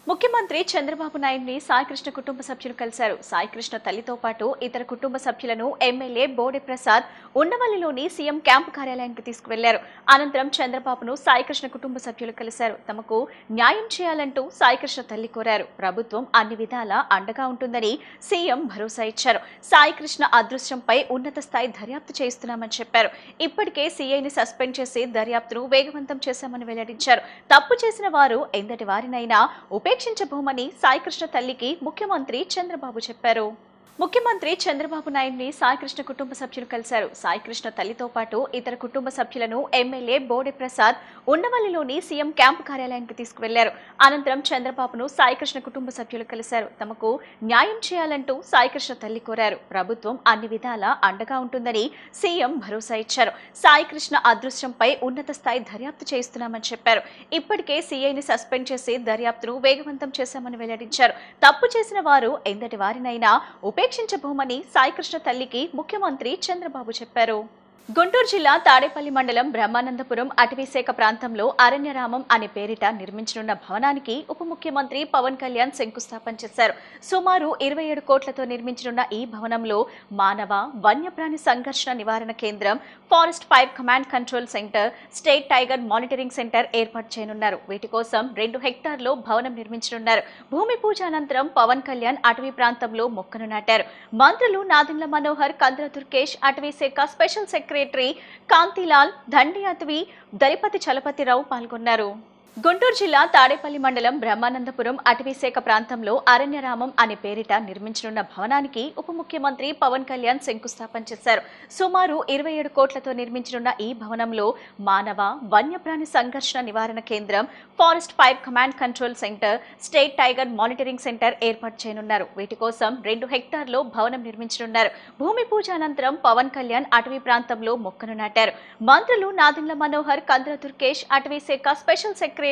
ముఖ్యమంత్రి చంద్రబాబు నాయుడిని సాయికృష్ణ కుటుంబ సభ్యులు కలిశారు. సాయికృష్ణ తల్లితో పాటు ఇతర కుటుంబ సభ్యులను ఎమ్మెల్యే బోడే ప్రసాద్ ఉండవల్లిలోని సీఎం క్యాంపు కార్యాలయానికి తీసుకువెళ్లారు. అనంతరం చంద్రబాబును సాయికృష్ణ కుటుంబ సభ్యులు కలిశారు. తమకు న్యాయం చేయాలంటూ సాయికృష్ణ తల్లి కోరారు. ప్రభుత్వం అన్ని విధాలా అండగా ఉంటుందని సీఎం భరోసా ఇచ్చారు. సాయికృష్ణ అదృశ్యంపై ఉన్నత స్థాయి దర్యాప్తు చేస్తున్నామని చెప్పారు. ఇప్పటికే సీఐని సస్పెండ్ చేసి దర్యాప్తును వేగవంతం చేశామని వెల్లడించారు. తప్పు చేసిన వారు ఎంతటి వారినైనా ఉపేక్షించబోమని సాయికృష్ణ తల్లికి ముఖ్యమంత్రి చంద్రబాబు చెప్పారు. ముఖ్యమంత్రి చంద్రబాబు నాయుడిని సాయికృష్ణ కుటుంబ సభ్యులు కలిశారు. సాయికృష్ణ తల్లితో పాటు ఇతర కుటుంబ సభ్యులను ఎమ్మెల్యే బోడే ప్రసాద్ ఉండవల్లిలోని సీఎం క్యాంపు కార్యాలయానికి తీసుకువెళ్లారు. అనంతరం చంద్రబాబును సాయికృష్ణ కుటుంబ సభ్యులు కలిశారు. తమకు న్యాయం చేయాలంటూ సాయికృష్ణ తల్లి కోరారు. ప్రభుత్వం అన్ని విధాలా అండగా ఉంటుందని సీఎం భరోసా ఇచ్చారు. సాయికృష్ణ అదృశ్యంపై ఉన్నత స్థాయి దర్యాప్తు చేస్తున్నామని చెప్పారు. ఇప్పటికే సీఐని సస్పెండ్ చేసి దర్యాప్తును వేగవంతం చేశామని వెల్లడించారు. తప్పు చేసిన వారు ఎంతటి వారినైనా ఉపేక్షించబోమని సాయికృష్ణ తల్లికి ముఖ్యమంత్రి చంద్రబాబు చెప్పారు. గుంటూరు జిల్లా తాడేపల్లి మండలం బ్రహ్మానందపురం అటవీశాఖ ప్రాంతంలో అరణ్యరామం అనే పేరిట నిర్మించనున్న భవనానికి ఉప ముఖ్యమంత్రి పవన్ కళ్యాణ్ శంకుస్థాపన చేశారు. సుమారు 27 కోట్లతో నిర్మించనున్న ఈ భవనంలో మానవ వన్యప్రాణి సంఘర్షణ నివారణ కేంద్రం, forest fire command control centre, state tiger monitoring centre ఏర్పాటు చేయనున్నారు. వీటి కోసం 2 హెక్టార్లో భవనం నిర్మించనున్నారు. భూమి పూజ అనంతరం పవన్ కళ్యాణ్ అటవీ ప్రాంతంలో మొక్కను నాటారు. మంత్రులు నాదెండ్ల మనోహర్, కందుల దుర్గేష్, అటవీశాఖ స్పెషల్ సెక్రటరీ కాంతిలాల్, దండి అటవీ దళపతి చలపతిరావు పాల్గొన్నారు. గుంటూరు జిల్లా తాడేపల్లి మండలం బ్రహ్మానందపురం అటవీశాఖ ప్రాంతంలో అరణ్యరామం అనే పేరిట నిర్మించనున్న భవనానికి ఉప ముఖ్యమంత్రి పవన్ కళ్యాణ్ శంకుస్థాపన చేశారు. సుమారు 27 కోట్లతో నిర్మించనున్న ఈ భవనంలో మానవ వన్యప్రాణి సంఘర్షణ నివారణ కేంద్రం, forest fire command control centre, state tiger monitoring centre ఏర్పాటు చేయనున్నారు. వీటి కోసం 2 హెక్టార్లో భవనం నిర్మించనున్నారు. భూమి పూజ అనంతరం పవన్ కళ్యాణ్ అటవీ ప్రాంతంలో మొక్కను నాటారు. మంత్రులు నాదెండ్ల మనోహర్, కందుల దుర్గేష్, అటవీశాఖ స్పెషల్ సెక్రటరీ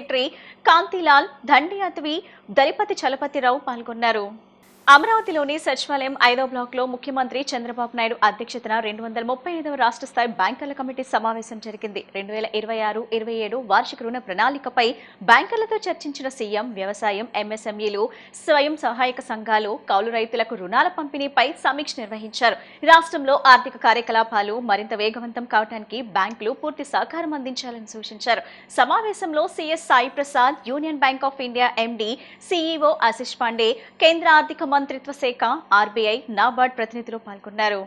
కాంతిలాల్, దండి అటవీ దళపతి చలపతిరావు పాల్గొన్నారు. అమరావతిలోని సచివాలయం 5వ బ్లాక్లో ముఖ్యమంత్రి చంద్రబాబు నాయుడు అధ్యక్షతన 235వ రాష్ట్ర స్థాయి బ్యాంకర్ల కమిటీ సమావేశం జరిగింది. 2026-27 వార్షిక రుణ ప్రణాళికపై బ్యాంకర్లతో చర్చించిన సీఎం వ్యవసాయం, ఎంఎస్ఎంఈలు, స్వయం సహాయక సంఘాలు, కౌలు రైతులకు రుణాల పంపిణీపై సమీక్ష నిర్వహించారు. రాష్ట్రంలో ఆర్థిక కార్యకలాపాలు మరింత వేగవంతం కావడానికి బ్యాంకులు పూర్తి సహకారం అందించాలని సూచించారు. సమావేశంలో CS Sai Prasad, union bank of India MD, CEO Ashish Pandey, కేంద్ర ఆర్థిక మంత్రిత్వ శాఖ, ఆర్బీఐ, నాబార్డ్ ప్రతినిధులు పాల్గొన్నారు.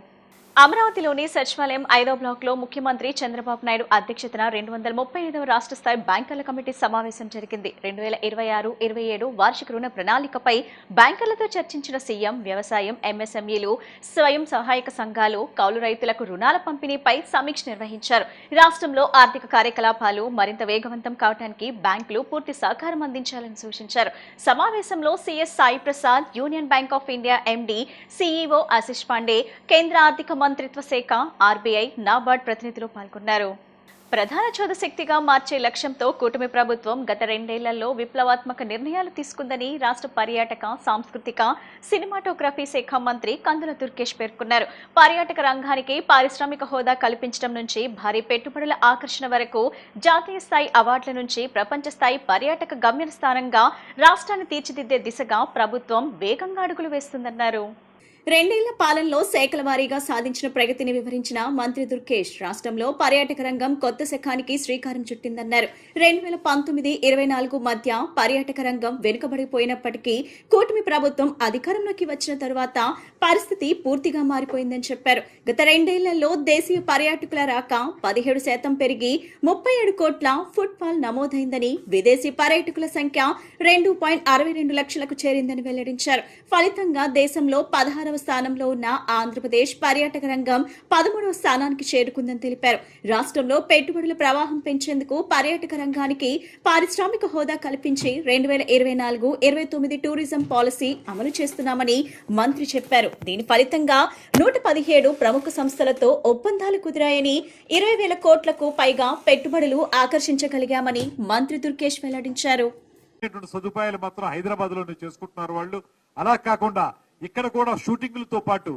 అమరావతిలోని సచివాలయం 5వ బ్లాక్లో ముఖ్యమంత్రి చంద్రబాబు నాయుడు అధ్యక్షతన 235వ రాష్ట్ర స్థాయి బ్యాంకర్ల కమిటీ సమావేశం జరిగింది. 2026-27 వార్షిక రుణ ప్రణాళికపై బ్యాంకర్లతో చర్చించిన సీఎం వ్యవసాయం, ఎంఎస్ఎంఈలు, స్వయం సహాయక సంఘాలు, కౌలు రైతులకు రుణాల పంపిణీపై సమీక్ష నిర్వహించారు. రాష్ట్రంలో ఆర్థిక కార్యకలాపాలు మరింత వేగవంతం కావడానికి బ్యాంకులు పూర్తి సహకారం అందించాలని సూచించారు. సమావేశంలో CS Sai Prasad, union bank of India MD, CEO Ashish Pandey, కేంద్ర ఆర్థిక మంత్రిత్వ శాఖ, ఆర్బీఐ, నాబార్డ్ ప్రతినిధులు పాల్గొన్నారు. ప్రధాన చోదశక్తిగా మార్చే లక్ష్యంతో కూటమి ప్రభుత్వం గత 2 ఏళ్లలో విప్లవాత్మక నిర్ణయాలు తీసుకుందని రాష్ట్ర పర్యాటక, సాంస్కృతిక, సినిమాటోగ్రఫీ శాఖ మంత్రి కందుల దుర్గేష్ పేర్కొన్నారు. పర్యాటక రంగానికి పారిశ్రామిక హోదా కల్పించడం నుంచి భారీ పెట్టుబడుల ఆకర్షణ వరకు జాతీయ స్థాయి అవార్డుల నుంచి ప్రపంచ స్థాయి పర్యాటక గమ్యస్థానంగా రాష్ట్రాన్ని తీర్చిదిద్దే దిశగా ప్రభుత్వం వేగంగా అడుగులు వేస్తుందన్నారు. 2 ఏళ్ల పాలనలో శాఖల వారీగా సాధించిన ప్రగతిని వివరించిన మంత్రి దుర్గేష్ రాష్ట్రంలో పర్యాటక రంగం కొత్త శకానికి శ్రీకారం చుట్టిందన్నారు. 2019-24 మధ్య పర్యాటక రంగం వెనుకబడిపోయినప్పటికీ కూటమి ప్రభుత్వం అధికారంలోకి వచ్చిన తరువాత పరిస్థితి పూర్తిగా మారిపోయిందని చెప్పారు. గత 2 ఏళ్లలో దేశీయ పర్యాటకుల రాక 17% పెరిగి 37 కోట్ల ఫుట్ఫాల్ నమోదైందని, విదేశీ పర్యాటకుల సంఖ్య 2.62 లక్షలకు చేరిందని వెల్లడించారు. ఫలితంగా దేశంలో 16వ స్థానంలో ఉన్న ఆంధ్రప్రదేశ్ పర్యాటక రంగం 13వ స్థానానికి చేరుకుందని తెలిపారు. రాష్ట్రంలో పెట్టుబడుల ప్రవాహం పెంచేందుకు పర్యాటక రంగానికి పారిశ్రామిక హోదా కల్పించి 2024-29 టూరిజం పాలసీ అమలు చేస్తున్నామని మంత్రి చెప్పారు. దీని ఫలితంగా 117 ప్రముఖ సంస్థలతో ఒప్పందాలు కుదిరాయని, 20,000 కోట్లకు పైగా పెట్టుబడులు ఆకర్షించగలిగామని మంత్రి దుర్గేష్ వెల్లడించారు. సదుపాయాలు మాత్రం హైదరాబాద్ లోనే చేసుకుంటున్నారు వాళ్ళు. అలా కాకుండా ఇక్కడ కూడా షూటింగ్లతో పాటు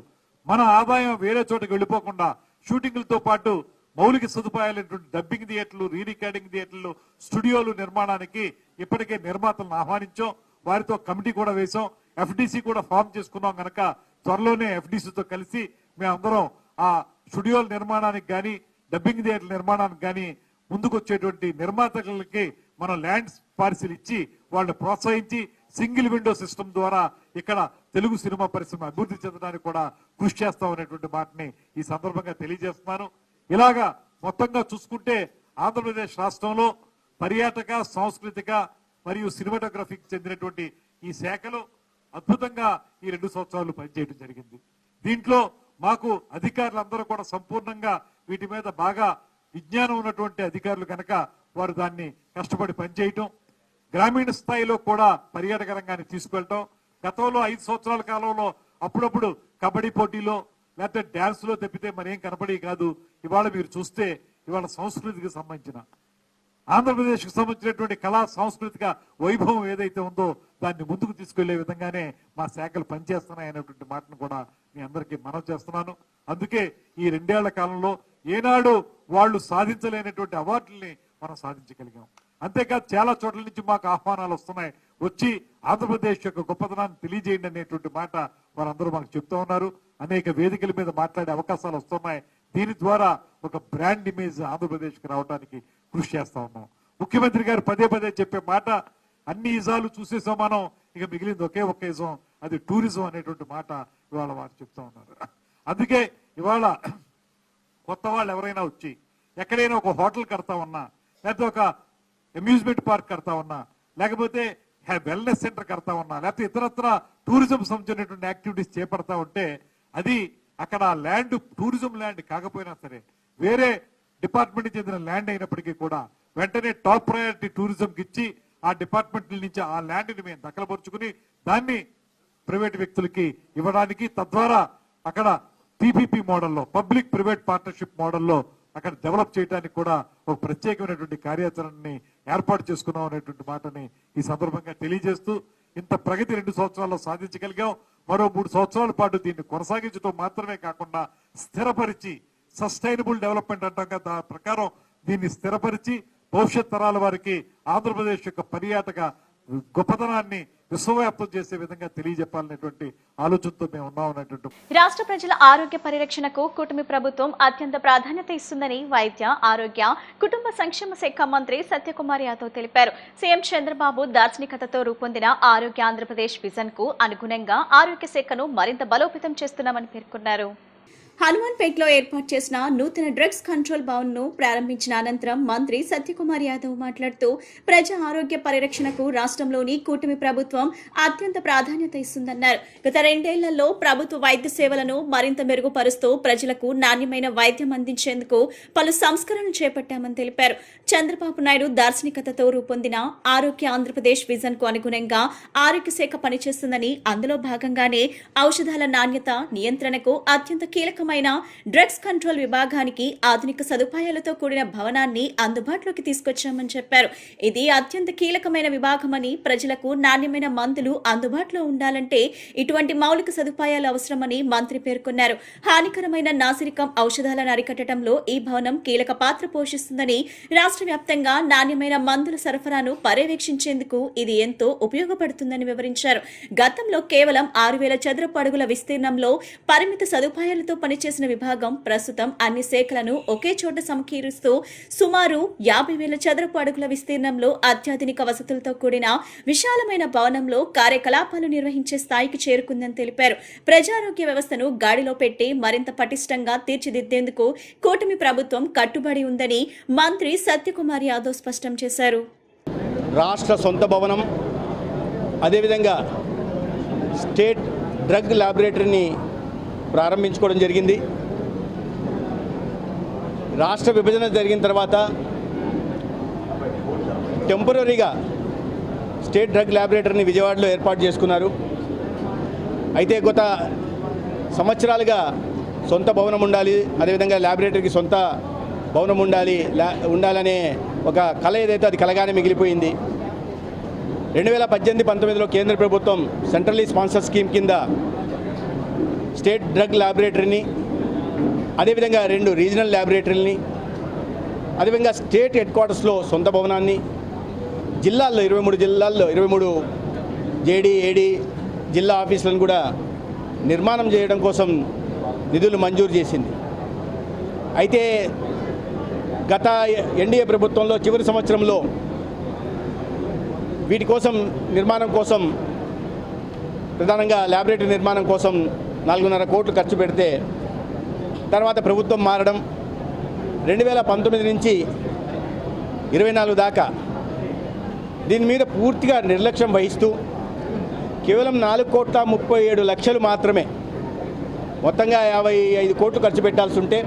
మన ఆదాయం వేరే చోటకి వెళ్ళిపోకుండా షూటింగ్లతో పాటు మౌలిక సదుపాయాలైనటువంటి డబ్బింగ్ థియేటర్లు, రీ రికార్డింగ్ థియేటర్లు, స్టూడియోలు నిర్మాణానికి ఇప్పటికే నిర్మాతలను ఆహ్వానించాం. వారితో కమిటీ కూడా వేశాం, ఎఫ్డిసి కూడా ఫామ్ చేసుకున్నాం కనుక త్వరలోనే ఎఫ్డిసితో కలిసి మేమందరం ఆ స్టూడియోల నిర్మాణానికి కానీ డబ్బింగ్ థియేటర్ల నిర్మాణానికి కానీ ముందుకు వచ్చేటువంటి నిర్మాతలకి మనం ల్యాండ్స్ పార్సిల్ ఇచ్చి వాళ్ళని ప్రోత్సహించి సింగిల్ విండో సిస్టమ్ ద్వారా ఇక్కడ తెలుగు సినిమా పరిశ్రమ అభివృద్ధి చెందడానికి కూడా కృషి చేస్తాం అనేటువంటి మాటని ఈ సందర్భంగా తెలియజేస్తున్నాను. ఇలాగా మొత్తంగా చూసుకుంటే ఆంధ్రప్రదేశ్ రాష్ట్రంలో పర్యాటక, సాంస్కృతిక మరియు సినిమాటోగ్రఫీకి చెందినటువంటి ఈ శాఖలు అద్భుతంగా ఈ 2 సంవత్సరాలు పనిచేయడం జరిగింది. దీంట్లో మాకు అధికారులందరూ కూడా సంపూర్ణంగా వీటి మీద బాగా విజ్ఞానం ఉన్నటువంటి అధికారులు కనుక వారు దాన్ని కష్టపడి పనిచేయటం, గ్రామీణ స్థాయిలో కూడా పర్యాటక రంగాన్ని తీసుకెళ్ళటం. గతంలో 5 సంవత్సరాల కాలంలో అప్పుడప్పుడు కబడ్డీ పోటీలో లేకపోతే డ్యాన్స్ లో తప్పితే మరేం కనపడి కాదు. ఇవాళ మీరు చూస్తే ఇవాళ సంస్కృతికి సంబంధించిన ఆంధ్రప్రదేశ్ కు సంబంధించినటువంటి కళా సాంస్కృతిక వైభవం ఏదైతే ఉందో దాన్ని ముందుకు తీసుకెళ్లే విధంగానే మా శాఖలు పనిచేస్తున్నాయి అనేటువంటి మాటను కూడా మీ అందరికీ మనవి చేస్తున్నాను. అందుకే ఈ 2 ఏళ్ల కాలంలో ఏనాడు వాళ్ళు సాధించలేనటువంటి అవార్డుల్ని మనం సాధించగలిగాం. అంతేకాదు చాలా చోట్ల నుంచి మాకు ఆహ్వానాలు వస్తున్నాయి, వచ్చి ఆంధ్రప్రదేశ్ యొక్క గొప్పతనాన్ని తెలియజేయండి అనేటువంటి మాట వారందరూ మాకు చెప్తూ ఉన్నారు. అనేక వేదికల మీద మాట్లాడే అవకాశాలు వస్తున్నాయి. దీని ద్వారా ఒక బ్రాండ్ ఇమేజ్ ఆంధ్రప్రదేశ్కి రావడానికి కృషి చేస్తా ఉన్నాం. ముఖ్యమంత్రి గారు పదే పదే చెప్పే మాట, అన్ని ఇజాలు చూసేసాం మనం, ఇక మిగిలింది ఒకే ఒక ఇజం, అది టూరిజం అనేటువంటి మాట ఇవాళ వారు చెప్తా ఉన్నారు. అందుకే ఇవాళ కొత్త వాళ్ళు ఎవరైనా వచ్చి ఎక్కడైనా ఒక హోటల్ కడతా ఉన్నా, లేకపోతే ఒక అమ్యూజ్మెంట్ పార్క్ కడతా ఉన్నా, లేకపోతే వెల్నెస్ సెంటర్ కడతా ఉన్నా, లేకపోతే ఇతరత్ర టూరిజం సంబంధించినటువంటి యాక్టివిటీస్ చేపడతా ఉంటే అది అక్కడ ల్యాండ్ టూరిజం ల్యాండ్ కాకపోయినా సరే వేరే డిపార్ట్మెంట్ చెందిన ల్యాండ్ అయినప్పటికీ కూడా వెంటనే టాప్ ప్రయారిటీ టూరిజంకి ఇచ్చి ఆ డిపార్ట్మెంట్ నుంచి ఆ ల్యాండ్ని మేము దఖలుపరుచుకుని దాన్ని ప్రైవేట్ వ్యక్తులకి ఇవ్వడానికి, తద్వారా అక్కడ పీపీపీ మోడల్లో పబ్లిక్ ప్రైవేట్ పార్ట్నర్షిప్ మోడల్లో అక్కడ డెవలప్ చేయడానికి కూడా ఒక ప్రత్యేకమైనటువంటి కార్యాచరణని ఏర్పాటు చేసుకున్నాం అనేటువంటి మాటని ఈ సందర్భంగా తెలియజేస్తూ, ఇంత ప్రగతి 2 సంవత్సరాల్లో సాధించగలిగాం. మరో 3 సంవత్సరాల పాటు దీన్ని కొనసాగించడం మాత్రమే కాకుండా స్థిరపరిచి, సస్టైనబుల్ డెవలప్మెంట్ అంటాం కదా, దాని ప్రకారం దీన్ని స్థిరపరిచి భవిష్యత్ తరాల వారికి ఆంధ్రప్రదేశ్ యొక్క పర్యాటక గొప్పతనాన్ని విశ్వవ్యాప్తం చేసే విధంగా తెలియజెప్పాలనేటువంటి ఆలోచనతో మేము ఉన్నాం అనేటువంటి. రాష్ట్ర ప్రజల ఆరోగ్య పరిరక్షణకు కూటమి ప్రభుత్వం అత్యంత ప్రాధాన్యత ఇస్తుందని వైద్య, ఆరోగ్య, కుటుంబ సంక్షేమ శాఖ మంత్రి సత్యకుమార్ యాదవ్ తెలిపారు. సీఎం చంద్రబాబు దార్శనికతతో రూపొందిన ఆరోగ్య ఆంధ్రప్రదేశ్ విజన్ కు అనుగుణంగా ఆరోగ్య శాఖను మరింత బలోపేతం చేస్తున్నామని పేర్కొన్నారు. హనుమాన్పేటలో ఏర్పాటు చేసిన నూతన డ్రగ్స్ కంట్రోల్ భవన్ ను ప్రారంభించిన అనంతరం మంత్రి సత్యకుమార్ యాదవ్ మాట్లాడుతూ, ప్రజా ఆరోగ్య పరిరక్షణకు రాష్ట్రంలోని కూటమి ప్రభుత్వం అత్యంత ప్రాధాన్యత ఇస్తుందన్నారు. గత 2 ఏళ్లలో ప్రభుత్వ వైద్య సేవలను మరింత మెరుగుపరుస్తూ ప్రజలకు నాణ్యమైన వైద్యం అందించేందుకు పలు సంస్కరణలు చేపట్టామని తెలిపారు. చంద్రబాబు నాయుడు దార్శనికతతో రూపొందిన ఆరోగ్య ఆంధ్రప్రదేశ్ విజన్ కు అనుగుణంగా ఆరోగ్య శాఖ పనిచేస్తుందని, అందులో భాగంగానే ఔషధాల నాణ్యత నియంత్రణకు అత్యంత కీలకమైన డ్రగ్స్ కంట్రోల్ విభాగానికి ఆధునిక సదుపాయాలతో కూడిన భవనాన్ని అందుబాటులోకి తీసుకొచ్చామని చెప్పారు. ఇది అత్యంత కీలకమైన విభాగమని, ప్రజలకు నాణ్యమైన మందులు అందుబాటులో ఉండాలంటే ఇటువంటి మౌలిక సదుపాయాలు అవసరమని మంత్రి పేర్కొన్నారు. హానికరమైన నాసిరకం ఔషధాలను అరికట్టడంలో ఈ భవనం కీలక పాత్ర పోషిస్తుందని, రాష్ట్ర వ్యాప్తంగా నాణ్యమైన మందుల సరఫరాను పర్యవేక్షించేందుకు ఇది ఎంతో ఉపయోగపడుతుందని వివరించారు. గతంలో కేవలం 6,000 చదరపు అడుగుల విస్తీర్ణంలో పరిమిత సదుపాయాలతో పనిచేసిన విభాగం ప్రస్తుతం అన్ని శాఖలను ఒకే చోట సమకూరుస్తూ సుమారు 50,000 చదరపు అడుగుల విస్తీర్ణంలో అత్యాధునిక వసతులతో కూడిన విశాలమైన భవనంలో కార్యకలాపాలు నిర్వహించే స్థాయికి చేరుకుందని తెలిపారు. ప్రజారోగ్య వ్యవస్థను గాడిలో పెట్టి మరింత పటిష్టంగా తీర్చిదిద్దేందుకు కూటమి ప్రభుత్వం కట్టుబడి ఉందని మంత్రి సత్యకుమార్ యాదవ్ స్పష్టం చేశారు. రాష్ట్ర సొంత భవనం, అదేవిధంగా స్టేట్ డ్రగ్ ల్యాబొరేటరీని ప్రారంభించుకోవడం జరిగింది. రాష్ట్ర విభజన జరిగిన తర్వాత టెంపరీగా స్టేట్ డ్రగ్ ల్యాబొరేటరీని విజయవాడలో ఏర్పాటు చేసుకున్నారు. అయితే గత సంవత్సరాలుగా సొంత భవనం ఉండాలి, అదేవిధంగా ల్యాబొరేటరీకి సొంత భవనం ఉండాలనే ఒక కళ ఏదైతే అది కలగానే మిగిలిపోయింది. 2018-19లో కేంద్ర ప్రభుత్వం సెంట్రల్లీ స్పాన్సర్ స్కీమ్ కింద స్టేట్ డ్రగ్ ల్యాబొరేటరీని, అదేవిధంగా 2 రీజనల్ ల్యాబొరేటరీలని, అదేవిధంగా స్టేట్ హెడ్ క్వార్టర్స్లో సొంత భవనాన్ని, జిల్లాల్లో 23 జేడీ ఏడీ జిల్లా ఆఫీసులను కూడా నిర్మాణం చేయడం కోసం నిధులు మంజూరు చేసింది. అయితే గత ఎన్డీఏ ప్రభుత్వంలో చివరి సంవత్సరంలో వీటి కోసం నిర్మాణం కోసం ప్రధానంగా ల్యాబొరేటరీ నిర్మాణం కోసం 4.5 కోట్లు ఖర్చు పెడితే తర్వాత ప్రభుత్వం మారడం 2019 నుంచి 24 దాకా దీని మీద పూర్తిగా నిర్లక్ష్యం వహిస్తూ కేవలం 4,37,00,000 మాత్రమే మొత్తంగా 55 కోట్లు ఖర్చు పెట్టాల్సి ఉంటే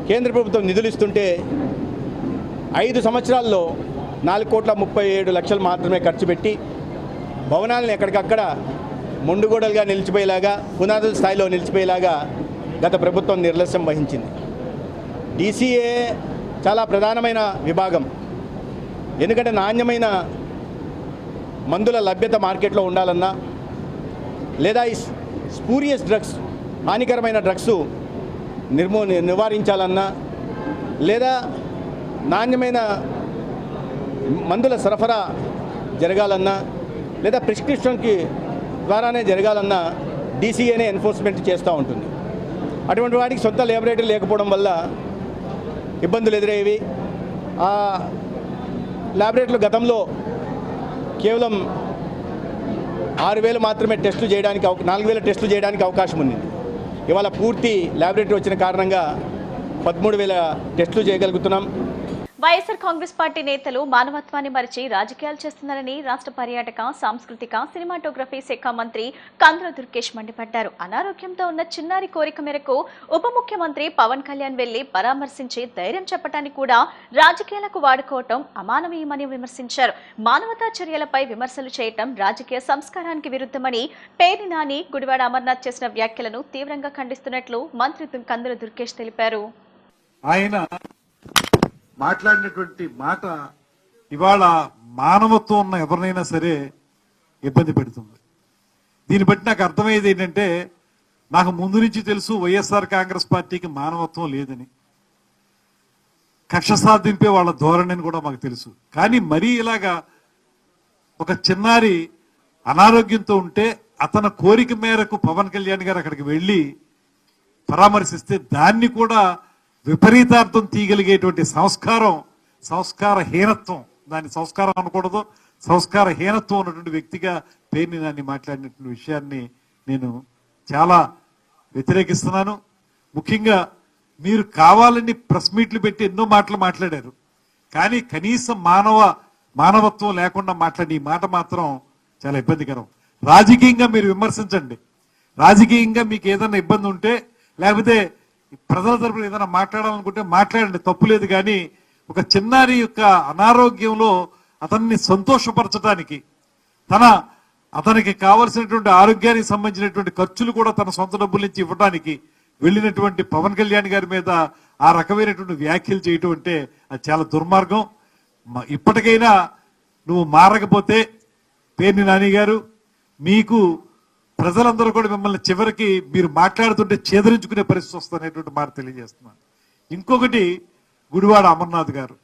కేంద్ర ప్రభుత్వం నిధులు ఇస్తుంటే 5 సంవత్సరాల్లో 4,37,00,000 మాత్రమే ఖర్చు పెట్టి భవనాలను ఎక్కడికక్కడ మొండుగోడలుగా నిలిచిపోయేలాగా పునాదుల స్థాయిలో నిలిచిపోయేలాగా గత ప్రభుత్వం నిర్లక్ష్యం వహించింది. DCA చాలా ప్రధానమైన విభాగం. ఎందుకంటే నాణ్యమైన మందుల లభ్యత మార్కెట్లో ఉండాలన్నా లేదా ఈ స్పూరియస్ డ్రగ్స్ హానికరమైన డ్రగ్స్ నివారించాలన్నా లేదా నాణ్యమైన మందుల సరఫరా జరగాలన్నా లేదా ప్రిస్క్రిప్షన్కి ద్వారానే జరగాలన్నా DCAనే ఎన్ఫోర్స్మెంట్ చేస్తూ ఉంటుంది. అటువంటి వాటికి సొంత ల్యాబొరేటరీ లేకపోవడం వల్ల ఇబ్బందులు ఎదురయ్యేవి. ఆ ల్యాబొరేటరీలు గతంలో కేవలం 6,000 మాత్రమే టెస్టులు చేయడానికి 4,000 టెస్టులు చేయడానికి అవకాశం ఉంది. ఇవాళ పూర్తి ల్యాబొరేటరీ వచ్చిన కారణంగా 13,000 టెస్టులు చేయగలుగుతున్నాం. వైఎస్ఆర్ కాంగ్రెస్ పార్టీ నేతలు మానవత్వాన్ని మరిచి రాజకీయాలు చేస్తున్నారని రాష్ట్ర పర్యాటక సాంస్కృతిక సినిమాటోగ్రఫీ శాఖ మంత్రి కందుల దుర్గేష్ మండిపడ్డారు. అనారోగ్యంతో ఉన్న చిన్నారి కోరిక మేరకు ఉప ముఖ్యమంత్రి పవన్ కళ్యాణ్ వెళ్లి పరామర్శించి ధైర్యం చెప్పడానికి కూడా రాజకీయాలకు వాడుకోవటం అమానవీయమని విమర్శించారు. మానవతా చర్యలపై విమర్శలు చేయటం రాజకీయ సంస్కారానికి విరుద్ధమని పేర్ని నాని, గుడివాడ అమర్నాథ్ చేసిన వ్యాఖ్యలను తీవ్రంగా ఖండిస్తున్నట్లు మంత్రి కందుల దుర్గేష్ తెలిపారు. ఆయన మాట్లాడినటువంటి మాట ఇవాళ మానవత్వం ఉన్న ఎవరినైనా సరే ఇబ్బంది పెడుతుంది. దీన్ని బట్టి నాకు అర్థమయ్యేది ఏంటంటే, నాకు ముందు నుంచి తెలుసు వైఎస్ఆర్ కాంగ్రెస్ పార్టీకి మానవత్వం లేదని, కక్ష సాధింపే వాళ్ళ ధోరణిని కూడా మాకు తెలుసు. కానీ మరీ ఇలాగా ఒక చిన్నారి అనారోగ్యంతో ఉంటే అతని కోరిక మేరకు పవన్ కళ్యాణ్ గారు అక్కడికి వెళ్ళి పరామర్శిస్తే దాన్ని కూడా విపరీతార్థం తీయగలిగేటువంటి సంస్కారహీనత్వం, దాన్ని సంస్కారం అనకూడదు, సంస్కారహీనత్వం ఉన్నటువంటి వ్యక్తిగా పేర్ని నాని మాట్లాడినటువంటి విషయాన్ని నేను చాలా వ్యతిరేకిస్తున్నాను. ముఖ్యంగా మీరు కావాలని ప్రెస్ మీట్లు పెట్టి ఎన్నో మాటలు మాట్లాడారు, కానీ కనీసం మానవత్వం లేకుండా మాట్లాడి ఈ మాట మాత్రం చాలా ఇబ్బందికరం. రాజకీయంగా మీరు విమర్శించండి, రాజకీయంగా మీకు ఏదైనా ఇబ్బంది ఉంటే లేకపోతే ప్రజల తరపున ఏదైనా మాట్లాడాలనుకుంటే మాట్లాడండి, తప్పులేదు. కానీ ఒక చిన్నారి యొక్క అనారోగ్యంలో అతన్ని సంతోషపరచడానికి, అతనికి కావలసినటువంటి ఆరోగ్యానికి సంబంధించినటువంటి ఖర్చులు కూడా తన సొంత డబ్బుల నుంచి ఇవ్వడానికి వెళ్ళినటువంటి పవన్ కళ్యాణ్ గారి మీద ఆ రకమైనటువంటి వ్యాఖ్యలు చేయటం అంటే అది చాలా దుర్మార్గం. ఇప్పటికైనా నువ్వు మారకపోతే పేర్ని నాని గారు, మీకు ప్రజలందరూ కూడా మిమ్మల్ని చివరికి మీరు మాట్లాడుతుంటే చేదరించుకునే పరిస్థితి వస్తుందనేటువంటి మాట తెలియజేస్తున్నాను. ఇంకొకటి, గుడివాడ అమర్నాథ్ గారు,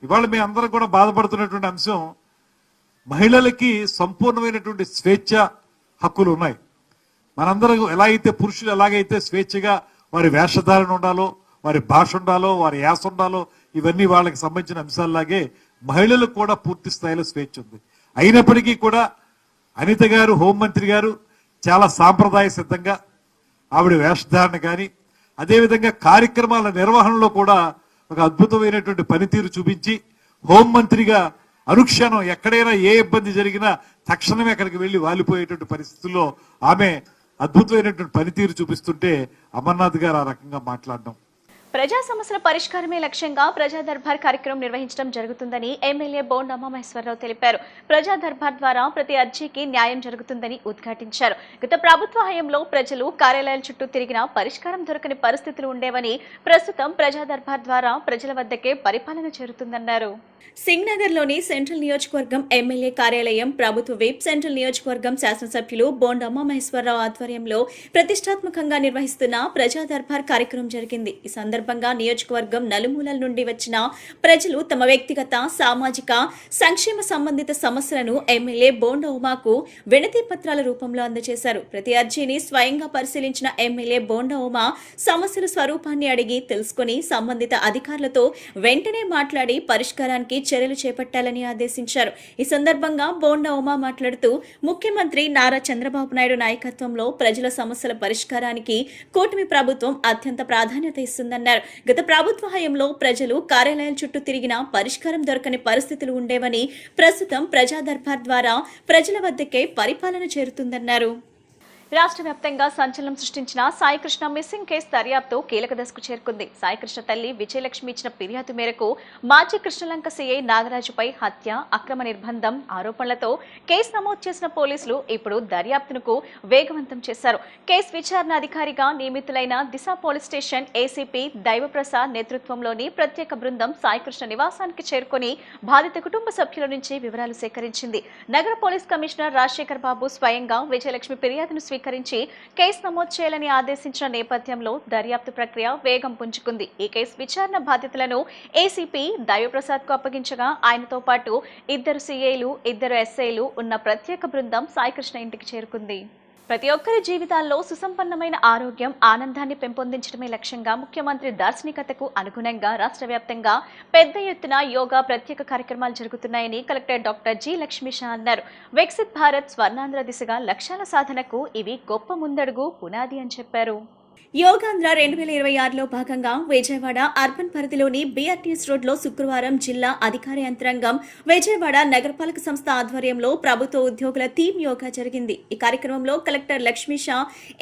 ఇవాళ మీ అందరూ కూడా బాధపడుతున్నటువంటి అంశం, మహిళలకి సంపూర్ణమైనటువంటి స్వేచ్ఛ హక్కులు ఉన్నాయి. మనందరూ ఎలా అయితే పురుషులు ఎలాగైతే స్వేచ్ఛగా వారి వేషధారణ ఉండాలో, వారి భాష ఉండాలో, వారి యాస ఉండాలో, ఇవన్నీ వాళ్ళకి సంబంధించిన అంశాల్లాగే మహిళలకు కూడా పూర్తి స్థాయిలో స్వేచ్ఛ ఉంది. అయినప్పటికీ కూడా అనిత గారు, హోంమంత్రి గారు చాలా సాంప్రదాయ సిద్ధంగా ఆవిడ వేషధారణ కానీ, అదేవిధంగా కార్యక్రమాల నిర్వహణలో కూడా ఒక అద్భుతమైనటువంటి పనితీరు చూపించి హోంమంత్రిగా అనుక్షణం ఎక్కడైనా ఏ ఇబ్బంది జరిగినా తక్షణమే అక్కడికి వెళ్లి వాలిపోయేటువంటి పరిస్థితుల్లో ఆమె అద్భుతమైనటువంటి పనితీరు చూపిస్తుంటే అమర్నాథ్ గారు ఆ రకంగా మాట్లాడడం. ప్రజా సమస్యల పరిష్కారమే లక్ష్యంగా ప్రజా దర్బార్ కార్యక్రమం నిర్వహించడం జరుగుతుందని ఎమ్మెల్యే బోండమ్మ మహేశ్వరరావు తెలిపారు. ప్రజా దర్బార్ ద్వారా ప్రతి అర్జీకి న్యాయం జరుగుతుందని ఉద్ఘాటించారు. గత ప్రభుత్వ హయాంలో ప్రజలు కార్యాలయాల చుట్టూ తిరిగినా పరిష్కారం దొరకని పరిస్థితులు ఉండేవని, ప్రస్తుతం ప్రజా దర్బార్ ద్వారా ప్రజల వద్దకే పరిపాలన చేరుతుందన్నారు. సింగ్నగర్లోని సెంట్రల్ నియోజకవర్గం ఎమ్మెల్యే కార్యాలయం, ప్రభుత్వ విప్, సెంట్రల్ నియోజకవర్గం శాసనసభ్యులు బోండమ్మ మహేశ్వరరావు ఆధ్వర్యంలో ప్రతిష్టాత్మకంగా నిర్వహిస్తున్న ప్రజా దర్బార్ కార్యక్రమం జరిగింది. ఈ సందర్భంగా సందర్భంగా నియోజకవర్గం నలుమూలల నుండి వచ్చిన ప్రజలు తమ వ్యక్తిగత సామాజిక సంక్షేమ సంబంధిత సమస్యలను ఎమ్మెల్యే బోండా ఉమాకు వినతి పత్రాల రూపంలో అందజేశారు. ప్రతి అర్జీని స్వయంగా పరిశీలించిన ఎమ్మెల్యే బోండా ఉమా సమస్యల స్వరూపాన్ని అడిగి తెలుసుకుని సంబంధిత అధికారులతో వెంటనే మాట్లాడి పరిష్కారానికి చర్యలు చేపట్టాలని ఆదేశించారు. ఈ సందర్భంగా బోండా ఉమా మాట్లాడుతూ ముఖ్యమంత్రి నారా చంద్రబాబు నాయుడు నాయకత్వంలో ప్రజల సమస్యల పరిష్కారానికి కూటమి ప్రభుత్వం అత్యంత ప్రాధాన్యత ఇస్తుందన్నారు. గత ప్రభుత్వ హయాంలో ప్రజలు కార్యాలయాల చుట్టూ తిరిగినా పరిష్కారం దొరకని పరిస్థితులు ఉండేవని ప్రస్తుతం ప్రజా దర్బార్ ద్వారా ప్రజల వద్దకే పరిపాలన చేరుతుందన్నారు. రాష్ట్ర వ్యాప్తంగా సంచలనం సృష్టించిన సాయికృష్ణ మిస్సింగ్ కేసు దర్యాప్తు కీలక దశకు చేరుకుంది. సాయికృష్ణ తల్లి విజయలక్ష్మి ఇచ్చిన ఫిర్యాదు మేరకు మాజీ కృష్ణలంక సీఐ నాగరాజుపై హత్య, అక్రమ నిర్బంధం ఆరోపణలతో కేసు నమోదు చేసిన పోలీసులు ఇప్పుడు దర్యాప్తునకు వేగవంతం చేశారు. కేసు విచారణ అధికారిగా నియమితులైన దిశ పోలీస్ స్టేషన్ ఏసీపీ దైవప్రసాద్ నేతృత్వంలోని ప్రత్యేక బృందం సాయికృష్ణ నివాసానికి చేరుకుని బాధిత కుటుంబ సభ్యుల నుంచి వివరాలు సేకరించింది. నగర పోలీస్ కమిషనర్ రాజశేఖర్ బాబు స్వయంగా విజయలక్ష్మి ఫిర్యాదును స్వీకరించి కేసు నమోదు చేయాలని ఆదేశించిన నేపథ్యంలో దర్యాప్తు ప్రక్రియ వేగం పుంజుకుంది. ఈ కేసు విచారణ బాధ్యతలను ఏసీపీ దైవప్రసాద్ కు అప్పగించగా ఆయనతో పాటు 2 సీఐలు 2 ఎస్ఐలు ఉన్న ప్రత్యేక బృందం సాయికృష్ణ ఇంటికి చేరుకుంది. ప్రతి ఒక్కరి జీవితాల్లో సుసంపన్నమైన ఆరోగ్యం, ఆనందాన్ని పెంపొందించడమే లక్ష్యంగా ముఖ్యమంత్రి దార్శనికతకు అనుగుణంగా రాష్ట్ర వ్యాప్తంగా పెద్ద ఎత్తున యోగా ప్రత్యేక కార్యక్రమాలు జరుగుతున్నాయని కలెక్టర్ డాక్టర్ జి లక్ష్మీషా అన్నారు. వికసిత్ భారత్ స్వర్ణాంధ్ర దిశగా లక్ష్యాల సాధనకు ఇవి గొప్ప ముందడుగు, పునాది అని చెప్పారు. యోగాంధ్ర 2026లో భాగంగా విజయవాడ అర్బన్ పరిధిలోని బీఆర్టీఎస్ రోడ్లో శుక్రవారం జిల్లా అధికార యంత్రాంగం, విజయవాడ నగరపాలక సంస్థ ఆధ్వర్యంలో ప్రభుత్వ ఉద్యోగుల థీమ్ యోగా జరిగింది. ఈ కార్యక్రమంలో కలెక్టర్ లక్ష్మీషా,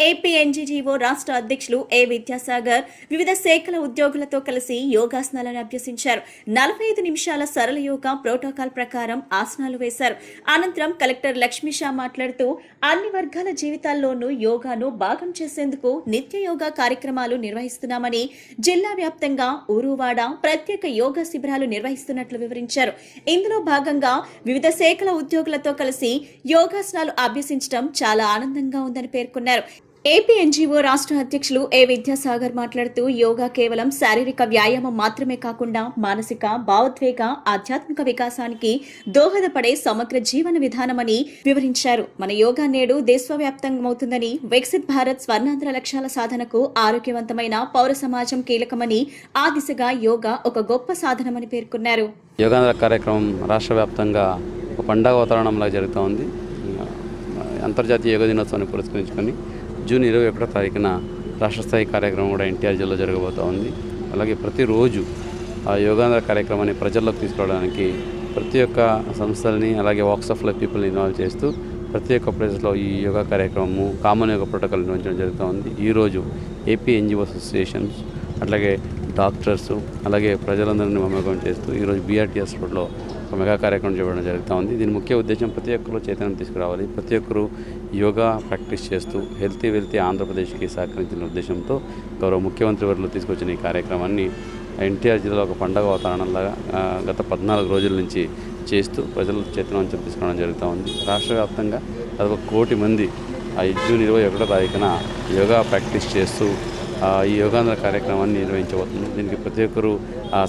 ఏపీ ఎన్జీజీఓ రాష్ట్ర అధ్యక్షులు ఏ విద్యాసాగర్ వివిధ శాఖల ఉద్యోగులతో కలిసి యోగాసనాలను అభ్యసించారు. 45 నిమిషాల సరళ యోగా ప్రోటోకాల్ ప్రకారం ఆసనాలు వేశారు. అనంతరం కలెక్టర్ లక్ష్మీషా మాట్లాడుతూ అన్ని వర్గాల జీవితాల్లోనూ యోగాను భాగం చేసేందుకు నిత్య యోగా కార్యక్రమాలు నిర్వహిస్తున్నామని, జిల్లా వ్యాప్తంగా ఊరువాడ ప్రత్యేక యోగా శిబిరాలు నిర్వహిస్తున్నట్లు వివరించారు. ఇందులో భాగంగా వివిధ శాఖల ఉద్యోగులతో కలిసి యోగాసనాలు అభ్యసించడం చాలా ఆనందంగా ఉందని పేర్కొన్నారు. ఏపీ ఎన్జీఓ రాష్ట్ర అధ్యక్షులు ఏ విద్యాసాగర్ మాట్లాడుతూ యోగా కేవలం శారీరక వ్యాయామం మాత్రమే కాకుండా మానసిక, భావోద్వేగ, ఆధ్యాత్మిక వికాసానికి దోహదపడే సమగ్ర జీవన విధానమని వివరించారు. మన యోగా నేడు దేశవ్యాప్తమవుతుందని, వికసిత్ భారత్ స్వర్ణాంధ్ర లక్ష్యాల సాధనకు ఆరోగ్యవంతమైన పౌర సమాజం కీలకమని, ఆ దిశగా యోగా ఒక గొప్ప సాధనమని పేర్కొన్నారు. యోగాంధ్ర కార్యక్రమం రాష్ట్ర వ్యాప్తంగా ఒక పండగ వాతావరణంలా జరుగుతూ ఉంది. అంతర్జాతీయ యోగా దినోత్సవాన్ని పురస్కరించుకొని జూన్ 21వ తారీఖున రాష్ట్ర స్థాయి కార్యక్రమం కూడా ఎన్టీఆర్ జిల్లాలో జరగబోతూ ఉంది. అలాగే ప్రతిరోజు ఆ యోగాంధ్ర కార్యక్రమాన్ని ప్రజల్లోకి తీసుకురావడానికి ప్రతి ఒక్క సంస్థలని, అలాగే వాక్స్ ఆఫ్ లైఫ్ పీపుల్ని ఇన్వాల్వ్ చేస్తూ ప్రతి ఒక్క ప్లేస్లో ఈ యోగా కార్యక్రమము కామన్ యోగా ప్రోటోకాల్ నిర్వహించడం జరుగుతూ ఉంది. ఈరోజు ఏపీ ఎన్జిఓ అసోసియేషన్స్, అట్లాగే డాక్టర్స్, అలాగే ప్రజలందరినీ మమేకం చేస్తూ ఈరోజు బీఆర్టీఎస్ రోడ్లో ఒక మెగా కార్యక్రమం చేయడం జరుగుతూ ఉంది. దీని ముఖ్య ఉద్దేశం ప్రతి ఒక్కరు చైతన్యం తీసుకురావాలి, ప్రతి ఒక్కరు యోగా ప్రాక్టీస్ చేస్తూ వెల్తీ ఆంధ్రప్రదేశ్కి సహకరించిన ఉద్దేశంతో గౌరవ ముఖ్యమంత్రి వర్యులు తీసుకొచ్చిన ఈ కార్యక్రమాన్ని ఎన్టీఆర్ జిల్లాలో ఒక పండగ వాతావరణంలాగా గత 14 రోజుల నుంచి చేస్తూ ప్రజలు చైతన్యం తీసుకురావడం జరుగుతూ ఉంది. రాష్ట్ర వ్యాప్తంగా అది 1 కోటి మంది జూన్ 21వ తారీఖున యోగా ప్రాక్టీస్ చేస్తూ ఈ యోగాంధ్ర కార్యక్రమాన్ని నిర్వహించబోతుంది. దీనికి ప్రతి ఒక్కరూ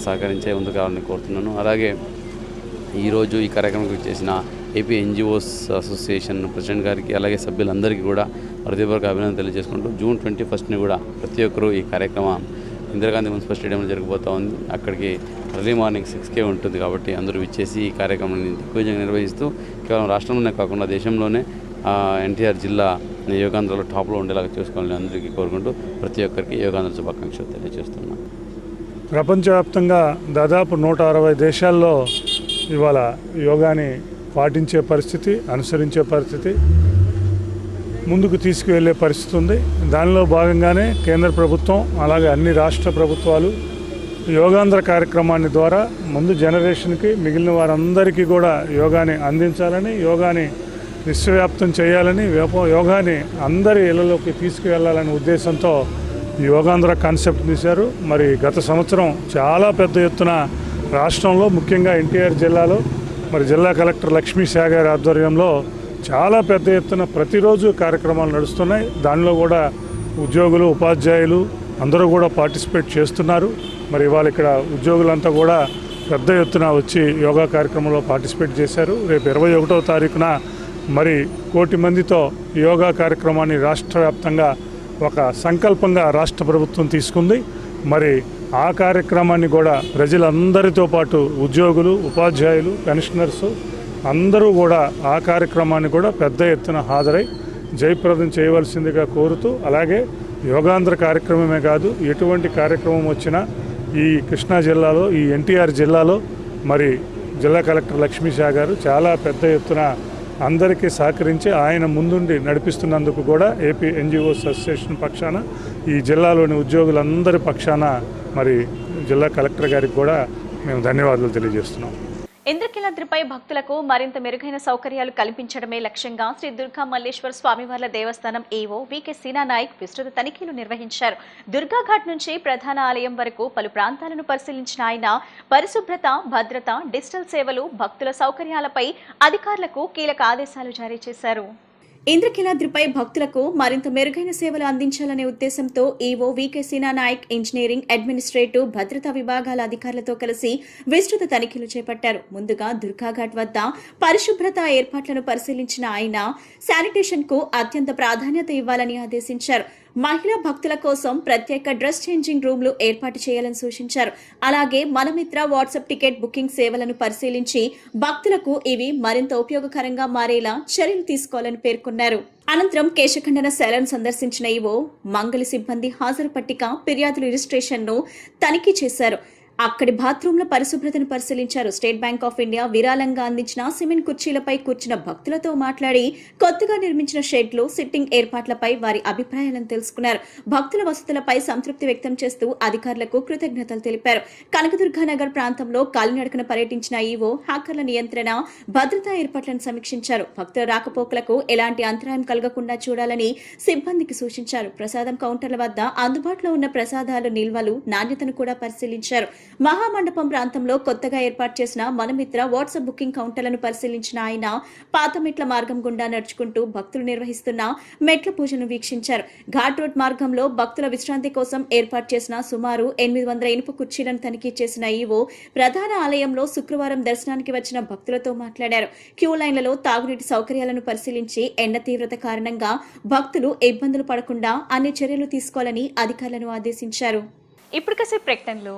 సహకరించే ముందుకు కావాలని కోరుతున్నాను. అలాగే ఈరోజు ఈ కార్యక్రమం చేసిన ఏపీ ఎన్జిఓస్ అసోసియేషన్ ప్రెసిడెంట్ గారికి, అలాగే సభ్యులందరికీ కూడా హృదయపూర్వక అభినందనలు తెలియజేసుకుంటూ జూన్ 21ని కూడా ప్రతి ఒక్కరూ ఈ కార్యక్రమం ఇందిరాగాంధీ మున్సిపల్ స్టేడియంలో జరగబోతూ ఉంది. అక్కడికి ఎర్లీ మార్నింగ్ 6కే ఉంటుంది కాబట్టి అందరూ విచ్చేసి ఈ కార్యక్రమాన్ని దిగ్విజయంగా నిర్వహిస్తూ కేవలం రాష్ట్రంలోనే కాకుండా దేశంలోనే ఎన్టీఆర్ జిల్లా యోగాంధ్రలో టాప్లో ఉండేలాగా చూసుకోవాలని అందరికీ కోరుకుంటూ ప్రతి ఒక్కరికి యోగాంధ్ర శుభాకాంక్షలు తెలియజేస్తున్నాను. ప్రపంచవ్యాప్తంగా దాదాపు 160 దేశాల్లో ఇవాళ యోగాని పాటించే పరిస్థితి, అనుసరించే పరిస్థితి, ముందుకు తీసుకువెళ్ళే పరిస్థితి ఉంది. దానిలో భాగంగానే కేంద్ర ప్రభుత్వం, అలాగే అన్ని రాష్ట్ర ప్రభుత్వాలు యోగాంధ్ర కార్యక్రమాన్ని ద్వారా ముందు జనరేషన్కి, మిగిలిన వారందరికీ కూడా యోగాని అందించాలని, యోగాని విశ్వవ్యాప్తం చేయాలని, యోగాని అందరి ఇళ్లలోకి తీసుకువెళ్ళాలనే ఉద్దేశంతో యోగాంధ్ర కాన్సెప్ట్ తీశారు. మరి గత సంవత్సరం చాలా పెద్ద ఎత్తున రాష్ట్రంలో, ముఖ్యంగా ఎన్టీఆర్ జిల్లాలో మరి జిల్లా కలెక్టర్ లక్ష్మీషా గారి ఆధ్వర్యంలో చాలా పెద్ద ఎత్తున ప్రతిరోజు కార్యక్రమాలు నడుస్తున్నాయి. దానిలో కూడా ఉద్యోగులు, ఉపాధ్యాయులు, అందరూ కూడా పార్టిసిపేట్ చేస్తున్నారు. మరి ఇవాళ ఇక్కడ ఉద్యోగులంతా కూడా పెద్ద ఎత్తున వచ్చి యోగా కార్యక్రమంలో పార్టిసిపేట్ చేశారు. రేపు 21వ తారీఖున మరి 1 కోటి మందితో యోగా కార్యక్రమాన్ని రాష్ట్ర వ్యాప్తంగా ఒక సంకల్పంగా రాష్ట్ర ప్రభుత్వం తీసుకుంది. మరి ఆ కార్యక్రమాన్ని కూడా ప్రజలందరితో పాటు ఉద్యోగులు, ఉపాధ్యాయులు, పెన్షనర్స్ అందరూ కూడా ఆ కార్యక్రమాన్ని కూడా పెద్ద ఎత్తున హాజరై జయప్రదం చేయవలసిందిగా కోరుతూ, అలాగే యోగాంధ్ర కార్యక్రమమే కాదు, ఎటువంటి కార్యక్రమం వచ్చినా ఈ కృష్ణా జిల్లాలో, ఈ ఎన్టీఆర్ జిల్లాలో మరి జిల్లా కలెక్టర్ లక్ష్మీ షా గారు చాలా పెద్ద ఎత్తున అందరికీ సహకరించి ఆయన ముందుండి నడిపిస్తున్నందుకు కూడా ఏపీ ఎన్జిఓస్ అసోసియేషన్ పక్షాన, ఈ జిల్లాలోని ఉద్యోగులందరి పక్షాన మరి జిల్లా కలెక్టర్ గారికి కూడా మేము ధన్యవాదాలు తెలియజేస్తున్నాం. ఇంద్రకీలాద్రిపై భక్తులకు మరింత మెరుగైన సౌకర్యాలు కల్పించడమే లక్ష్యంగా శ్రీ దుర్గా మల్లేశ్వర స్వామివార్ల దేవస్థానం ఈవో వికే సీనా నాయక్ విస్తృత తనిఖీలు నిర్వహించారు. దుర్గాఘాట్ నుంచి ప్రధాన ఆలయం వరకు పలు ప్రాంతాలను పరిశీలించిన ఆయన పరిశుభ్రత, భద్రత, డిజిటల్ సేవలు, భక్తుల సౌకర్యాలపై అధికారులకు కీలక ఆదేశాలు జారీ చేశారు. ఇంద్రకీలాద్రిపై భక్తులకు మరింత మెరుగైన సేవలు అందించాలనే ఉద్దేశంతో ఈవో వికే సీనా నాయక్ ఇంజనీరింగ్, అడ్మినిస్ట్రేటివ్, భద్రతా విభాగాల అధికారులతో కలిసి విస్తృత తనిఖీలు చేపట్టారు. ముందుగా దుర్గాఘాట్ వద్ద పరిశుభ్రత ఏర్పాట్లను పరిశీలించిన ఆయన శానిటేషన్ కు అత్యంత ప్రాధాన్యత ఇవ్వాలని ఆదేశించారు. మహిళా భక్తుల కోసం ప్రత్యేక డ్రెస్ చేంజింగ్ రూమ్లు ఏర్పాటు చేయాలని సూచించారు. అలాగే మనమిత్ర వాట్సాప్ టికెట్ బుకింగ్ సేవలను పరిశీలించి భక్తులకు ఇవి మరింత ఉపయోగకరంగా మారేలా చర్యలు తీసుకోవాలని పేర్కొన్నారు. అనంతరం కేశఖండన శాలను సందర్శించిన ఈవో మంగళి సిబ్బంది హాజరు పట్టిక, ఫిర్యాదుల రిజిస్ట్రేషన్ను తనిఖీ చేశారు. అక్కడి బాత్రూంల పరిశుభ్రతను పరిశీలించారు. స్టేట్ బ్యాంక్ ఆఫ్ ఇండియా విరాళంగా అందించిన సిమెంట్ కుర్చీలపై కూర్చున్న భక్తులతో మాట్లాడి కొత్తగా నిర్మించిన షెడ్లు, సిట్టింగ్ ఏర్పాట్లపై వారి అభిప్రాయాలను తెలుసుకున్నారు. భక్తుల వసతులపై సంతృప్తి వ్యక్తం చేస్తూ అధికారులకు కృతజ్ఞతలు తెలిపారు. కనకదుర్గానగర్ ప్రాంతంలో కాలినడకన పర్యటించిన ఈవో హ్యాకర్ల నియంత్రణ, భద్రతా ఏర్పాట్లను సమీక్షించారు. భక్తుల రాకపోకలకు ఎలాంటి అంతరాయం కలగకుండా చూడాలని సిబ్బందికి సూచించారు. ప్రసాదం కౌంటర్ల వద్ద అందుబాటులో ఉన్న ప్రసాదాల నిల్వలు, నాణ్యతను కూడా పరిశీలించారు. మహామండపం ప్రాంతంలో కొత్తగా ఏర్పాటు చేసిన మనమిత్ర వాట్సాప్ బుకింగ్ కౌంటర్లను పరిశీలించిన ఆయన పాత మెట్ల మార్గం గుండా నడుచుకుంటూ భక్తులు నిర్వహిస్తున్న మెట్ల పూజను వీక్షించారు. ఘాట్ రోడ్ మార్గంలో భక్తుల విశ్రాంతి కోసం ఏర్పాటు చేసిన సుమారు 800 ఇనుప కుర్చీలను తనిఖీ చేసిన ఈవో ప్రధాన ఆలయంలో శుక్రవారం దర్శనానికి వచ్చిన భక్తులతో మాట్లాడారు. క్యూ లైన్లలో తాగునీటి సౌకర్యాలను పరిశీలించి ఎండ తీవ్రత కారణంగా భక్తులు ఇబ్బందులు పడకుండా అన్ని చర్యలు తీసుకోవాలని అధికారులను ఆదేశించారు. ఇప్పుడు కాసేపు ప్రకటనలు.